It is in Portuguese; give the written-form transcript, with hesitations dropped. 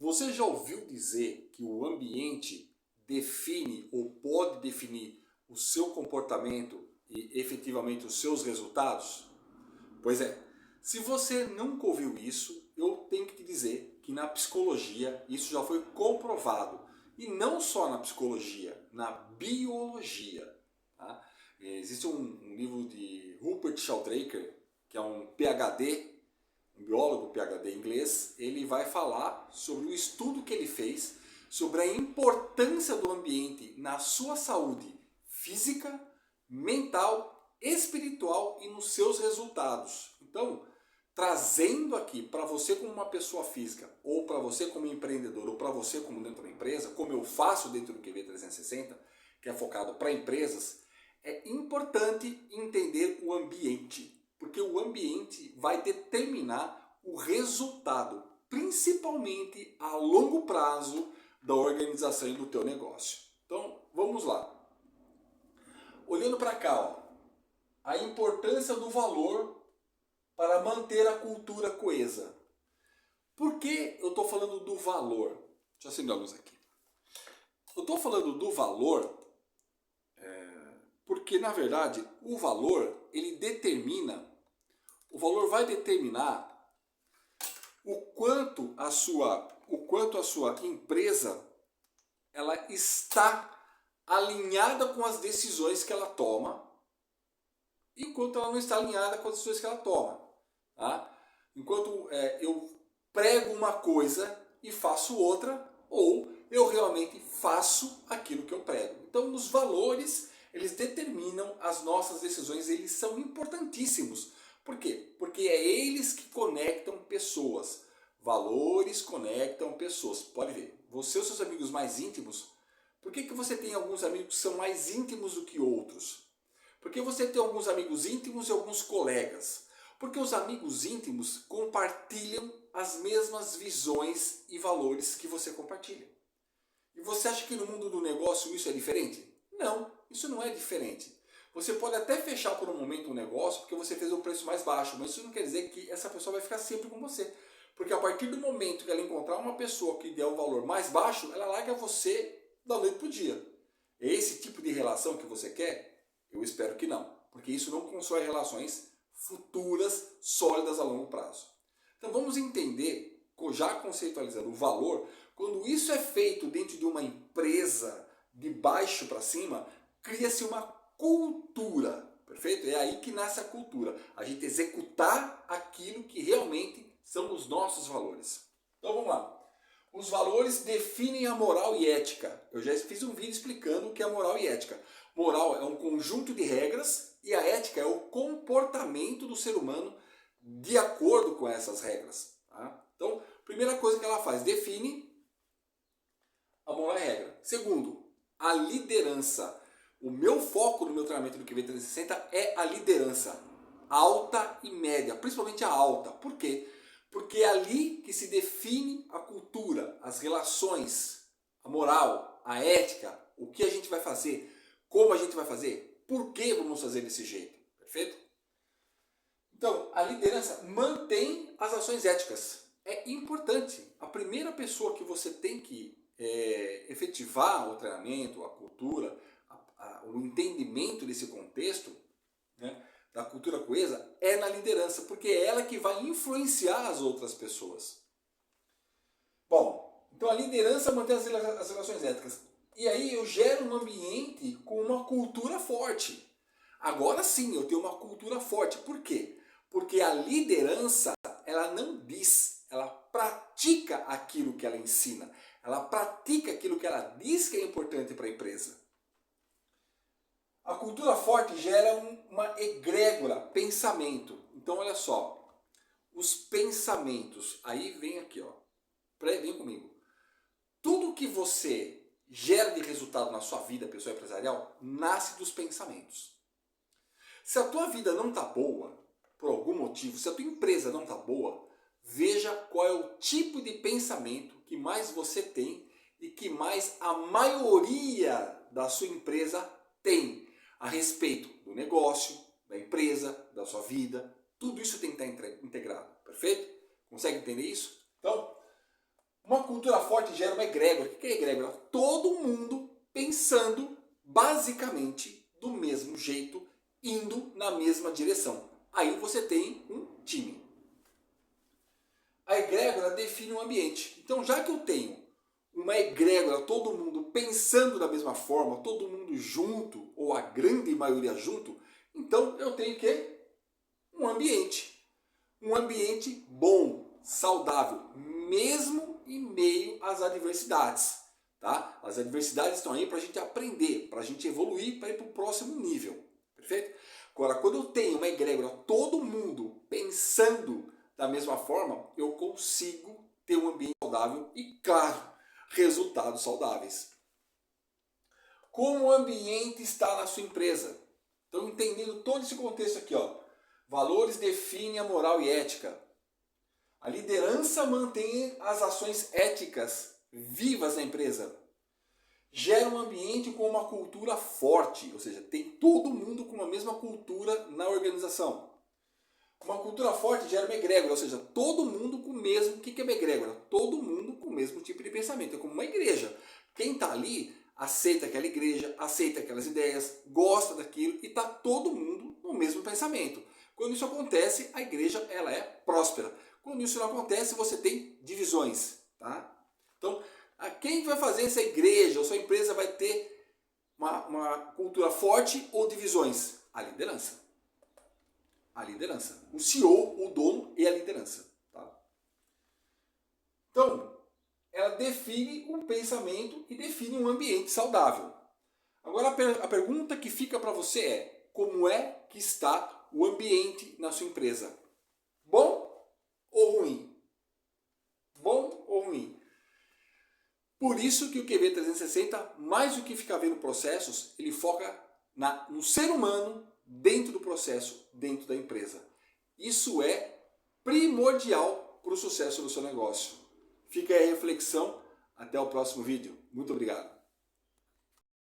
Você já ouviu dizer que o ambiente define ou pode definir o seu comportamento e efetivamente os seus resultados? Pois é, se você nunca ouviu isso, eu tenho que te dizer que na psicologia isso já foi comprovado. E não só na psicologia, na biologia. Tá? Existe um livro de Rupert Sheldrake, que é um PhD, um biólogo PhD inglês. Ele vai falar sobre o estudo que ele fez sobre a importância do ambiente na sua saúde física, mental, espiritual e nos seus resultados. Então, trazendo aqui para você como uma pessoa física, ou para você como empreendedor, ou para você como dentro da empresa, como eu faço dentro do QV360, que é focado para empresas, é importante entender o ambiente, porque o ambiente vai determinar o resultado, principalmente a longo prazo da organização e do teu negócio. Então, vamos lá. Olhando para cá, ó, a importância do valor para manter a cultura coesa. Por que eu estou falando do valor? Deixa eu acender a luz aqui. Eu estou falando do valor porque, na verdade, o valor vai determinar o quanto a sua empresa ela está alinhada com as decisões que ela toma, enquanto ela não está alinhada com as decisões que ela toma. Tá? Enquanto eu prego uma coisa e faço outra, ou eu realmente faço aquilo que eu prego. Então, os valores, eles determinam as nossas decisões, eles são importantíssimos. Por quê? Porque é eles que conectam pessoas. Valores conectam pessoas. Pode ver, você e os seus amigos mais íntimos, por que você tem alguns amigos que são mais íntimos do que outros? Porque você tem alguns amigos íntimos e alguns colegas. Porque os amigos íntimos compartilham as mesmas visões e valores que você compartilha. E você acha que no mundo do negócio isso é diferente? Não, isso não é diferente. Você pode até fechar por um momento um negócio porque você fez um preço mais baixo, mas isso não quer dizer que essa pessoa vai ficar sempre com você. Porque a partir do momento que ela encontrar uma pessoa que der o valor mais baixo, ela larga você da noite para o dia. É esse tipo de relação que você quer? Eu espero que não, porque isso não constrói relações futuras sólidas a longo prazo. Então vamos entender, já conceitualizando o valor, quando isso é feito dentro de uma empresa de baixo para cima, cria-se uma cultura, perfeito? É aí que nasce a cultura, a gente executar aquilo que realmente são os nossos valores. Então vamos lá. Os valores definem a moral e ética. Eu já fiz um vídeo explicando o que é moral e ética. Moral é um conjunto de regras e a ética é o comportamento do ser humano de acordo com essas regras. Tá? Então, primeira coisa que ela faz, define a moral e a regra. Segundo, a liderança. O meu foco no meu treinamento do QV360 é a liderança alta e média, principalmente a alta. Por quê? Porque é ali que se define a cultura, as relações, a moral, a ética, o que a gente vai fazer, como a gente vai fazer, por que vamos fazer desse jeito, perfeito? Então, a liderança mantém as ações éticas. É importante. A primeira pessoa que você tem que efetivar o treinamento, a cultura, o entendimento desse contexto, né, da cultura coesa, é na liderança, porque é ela que vai influenciar as outras pessoas. Bom, então a liderança mantém as relações éticas. E aí eu gero um ambiente com uma cultura forte. Agora sim, eu tenho uma cultura forte. Por quê? Porque a liderança, ela não diz, ela pratica aquilo que ela ensina. Ela pratica aquilo que ela diz que é importante para a empresa. A cultura forte gera uma egrégora, pensamento. Então olha só, os pensamentos, aí vem aqui, ó, vem comigo. Tudo que você gera de resultado na sua vida pessoal empresarial nasce dos pensamentos. Se a tua vida não está boa, por algum motivo, se a tua empresa não está boa, veja qual é o tipo de pensamento que mais você tem e que mais a maioria da sua empresa tem a respeito do negócio, da empresa, da sua vida. Tudo isso tem que estar integrado, perfeito? Consegue entender isso? Então, uma cultura forte gera uma egrégora. O que é egrégora? Todo mundo pensando basicamente do mesmo jeito, indo na mesma direção. Aí você tem um time. A egrégora define um ambiente. Então, já que eu tenho uma egrégora, todo mundo pensando da mesma forma, todo mundo junto, ou a grande maioria junto, então eu tenho que um ambiente. Um ambiente bom, saudável, mesmo em meio às adversidades. Tá? As adversidades estão aí para a gente aprender, para a gente evoluir, para ir para o próximo nível. Perfeito? Agora, quando eu tenho uma egrégora, todo mundo pensando da mesma forma, eu consigo ter um ambiente saudável e, claro, resultados saudáveis. Como o ambiente está na sua empresa? Então, entendendo todo esse contexto aqui, ó. Valores definem a moral e ética. A liderança mantém as ações éticas vivas na empresa. Gera um ambiente com uma cultura forte, ou seja, tem todo mundo com a mesma cultura na organização. Uma cultura forte gera uma egrégora, ou seja, todo mundo com o mesmo... O que é uma egrégora? Todo mundo com o mesmo tipo de pensamento. É como uma igreja. Quem está ali aceita aquela igreja, aceita aquelas ideias, gosta daquilo e está todo mundo no mesmo pensamento. Quando isso acontece, a igreja ela é próspera. Quando isso não acontece, você tem divisões. Tá? Então, quem vai fazer essa igreja ou sua empresa vai ter uma cultura forte ou divisões? A liderança. A liderança. O CEO, o dono e a liderança. Tá? Então, ela define um pensamento e define um ambiente saudável. Agora a pergunta que fica para você é: como é que está o ambiente na sua empresa? Bom ou ruim? Bom ou ruim? Por isso que o QB 360, mais do que ficar vendo processos, ele foca no ser humano dentro do processo, dentro da empresa. Isso é primordial para o sucesso do seu negócio. Fica aí a reflexão. Até o próximo vídeo. Muito obrigado.